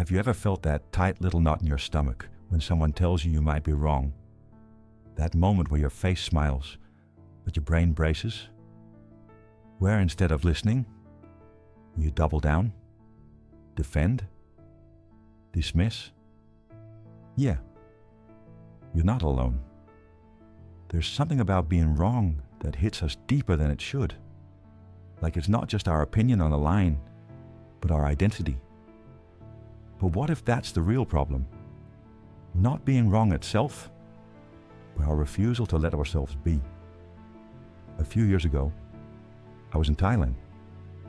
Have you ever felt that tight little knot in your stomach when someone tells you might be wrong? That moment where your face smiles, but your brain braces? Where instead of listening, you double down, defend, dismiss? Yeah, you're not alone. There's something about being wrong that hits us deeper than it should. Like it's not just our opinion on the line, but our identity. But what if that's the real problem? Not being wrong itself, but our refusal to let ourselves be. A few years ago, I was in Thailand,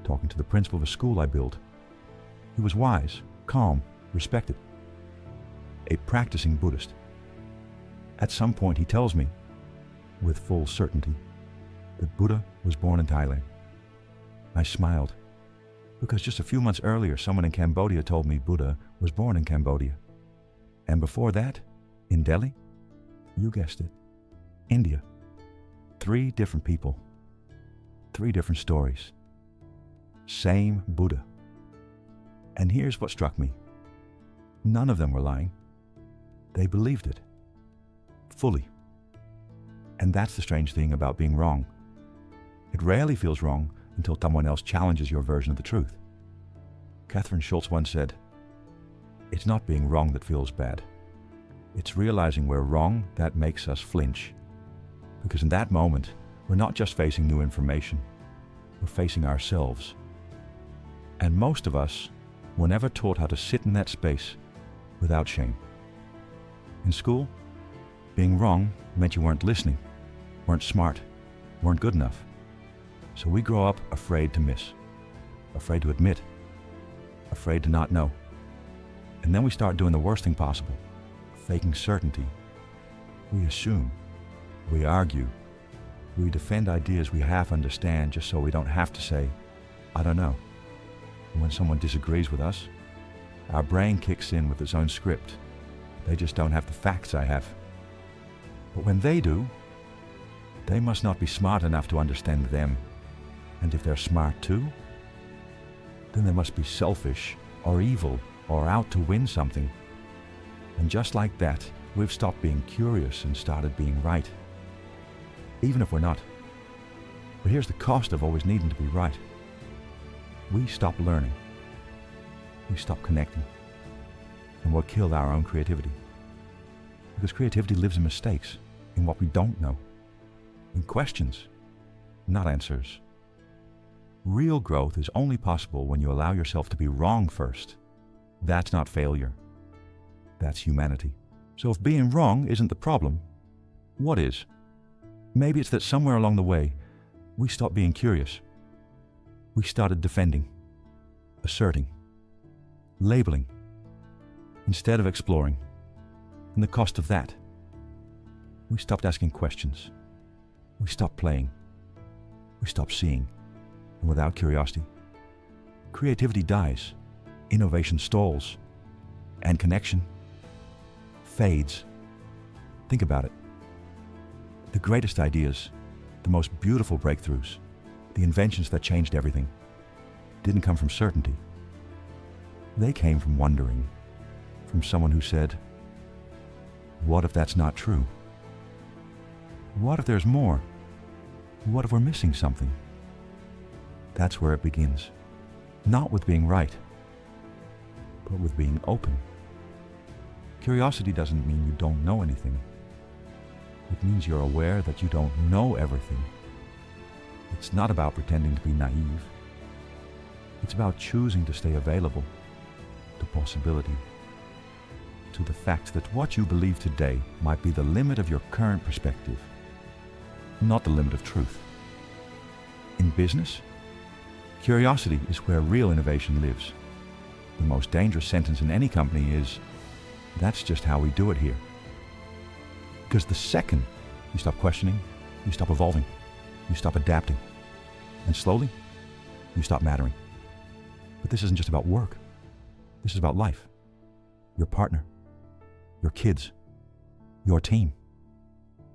talking to the principal of a school I built. He was wise, calm, respected. A practicing Buddhist. At some point he tells me, with full certainty, that Buddha was born in Thailand. I smiled, because just a few months earlier someone in Cambodia told me Buddha was born in Cambodia. And before that, in Delhi, you guessed it, India. 3 different people, 3 different stories. Same Buddha. And here's what struck me. None of them were lying. They believed it. Fully. And that's the strange thing about being wrong. It rarely feels wrong until someone else challenges your version of the truth. Catherine Schultz once said, "It's not being wrong that feels bad. It's realizing we're wrong that makes us flinch. Because in that moment, we're not just facing new information, we're facing ourselves." And most of us were never taught how to sit in that space without shame. In school, being wrong meant you weren't listening, weren't smart, weren't good enough. So we grow up afraid to miss, afraid to admit, afraid to not know. And then we start doing the worst thing possible, faking certainty. We assume, we argue, we defend ideas we half understand just so we don't have to say, "I don't know." And when someone disagrees with us, our brain kicks in with its own script. They just don't have the facts I have. But when they do, they must not be smart enough to understand them. And if they're smart too, then they must be selfish or evil or out to win something. And just like that, we've stopped being curious and started being right. Even if we're not. But here's the cost of always needing to be right. We stop learning. We stop connecting. And we'll kill our own creativity. Because creativity lives in mistakes, in what we don't know, in questions, not answers. Real growth is only possible when you allow yourself to be wrong first. That's not failure. That's humanity. So if being wrong isn't the problem, what is? Maybe it's that somewhere along the way, we stopped being curious. We started defending, asserting, labeling, instead of exploring. And the cost of that, we stopped asking questions. We stopped playing. We stopped seeing. And without curiosity, creativity dies, innovation stalls, and connection fades. Think about it. The greatest ideas, the most beautiful breakthroughs, the inventions that changed everything, didn't come from certainty. They came from wondering, from someone who said, "What if that's not true? What if there's more? What if we're missing something?" That's where it begins. Not with being right, but with being open. Curiosity doesn't mean you don't know anything. It means you're aware that you don't know everything. It's not about pretending to be naive. It's about choosing to stay available to possibility, to the fact that what you believe today might be the limit of your current perspective, not the limit of truth. In business, curiosity is where real innovation lives. The most dangerous sentence in any company is, "That's just how we do it here." Because the second you stop questioning, you stop evolving, you stop adapting, and slowly, you stop mattering. But this isn't just about work. This is about life, your partner, your kids, your team,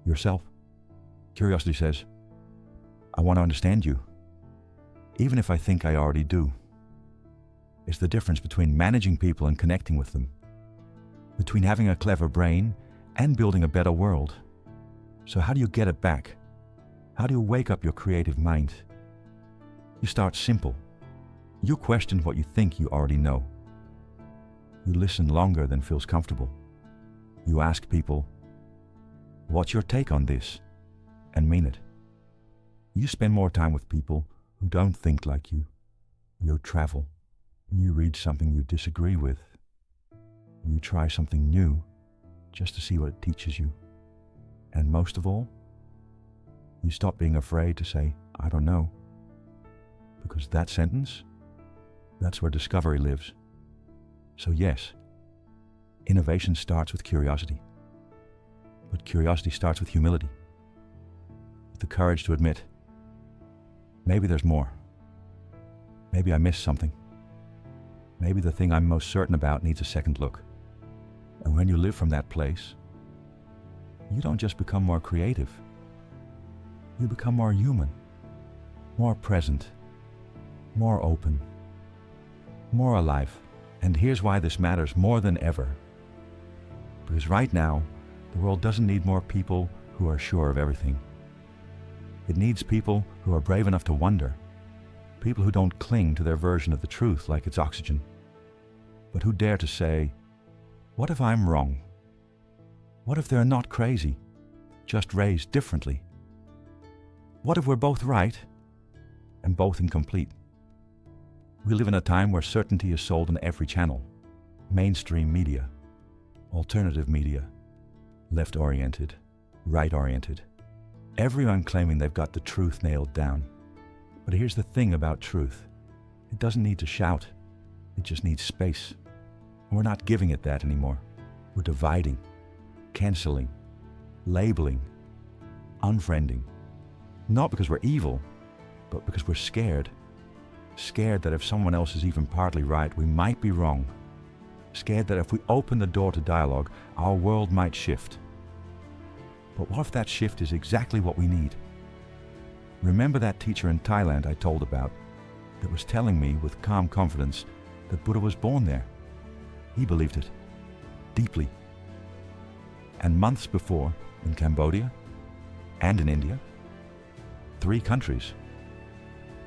yourself. Curiosity says, "I want to understand you, even if I think I already do." is the difference between managing people and connecting with them, between having a clever brain and building a better world. So how do you get it back? How do you wake up your creative mind? You start simple. You question what you think you already know. You listen longer than feels comfortable. You ask people, "What's your take on this?" and mean it. You spend more time with people who don't think like you. You travel. You read something you disagree with. You try something new just to see what it teaches you. And most of all, you stop being afraid to say, "I don't know." Because that sentence, that's where discovery lives. So yes, innovation starts with curiosity. But curiosity starts with humility. With the courage to admit, maybe there's more. Maybe I missed something. Maybe the thing I'm most certain about needs a second look. And when you live from that place, you don't just become more creative. You become more human, more present, more open, more alive. And here's why this matters more than ever. Because right now, the world doesn't need more people who are sure of everything. It needs people who are brave enough to wonder. People who don't cling to their version of the truth like it's oxygen, but who dare to say, "What if I'm wrong? What if they're not crazy, just raised differently? What if we're both right and both incomplete?" We live in a time where certainty is sold on every channel. Mainstream media, alternative media, left-oriented, right-oriented. Everyone claiming they've got the truth nailed down. But here's the thing about truth. It doesn't need to shout. It just needs space. And we're not giving it that anymore. We're dividing, canceling, labeling, unfriending. Not because we're evil, but because we're scared. Scared that if someone else is even partly right, we might be wrong. Scared that if we open the door to dialogue, our world might shift. But what if that shift is exactly what we need? Remember that teacher in Thailand I told about that was telling me with calm confidence that Buddha was born there? He believed it, deeply. And months before, in Cambodia and in India, 3 countries,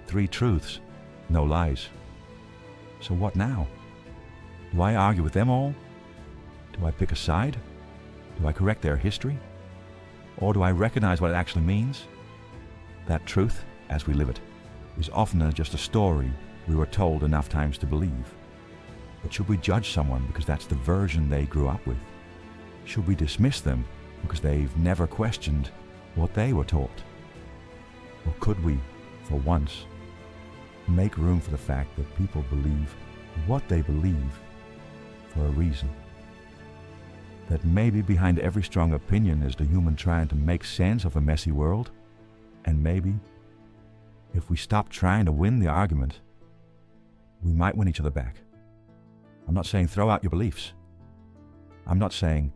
3 truths, no lies. So what now? Do I argue with them all? Do I pick a side? Do I correct their history? Or do I recognize what it actually means? That truth, as we live it, is often just a story we were told enough times to believe. But should we judge someone because that's the version they grew up with? Should we dismiss them because they've never questioned what they were taught? Or could we, for once, make room for the fact that people believe what they believe for a reason? That maybe behind every strong opinion is the human trying to make sense of a messy world? And maybe, if we stop trying to win the argument, we might win each other back. I'm not saying throw out your beliefs. I'm not saying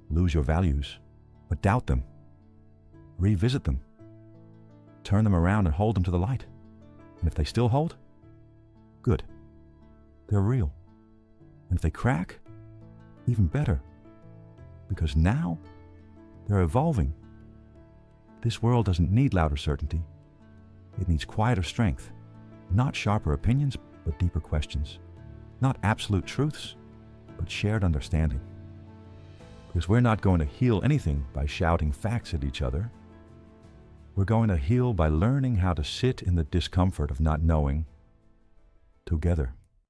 lose your values, but doubt them. Revisit them. Turn them around and hold them to the light. And if they still hold, good. They're real. And if they crack, even better. Because now, they're evolving. This world doesn't need louder certainty. It needs quieter strength. Not sharper opinions, but deeper questions. Not absolute truths, but shared understanding. Because we're not going to heal anything by shouting facts at each other. We're going to heal by learning how to sit in the discomfort of not knowing together.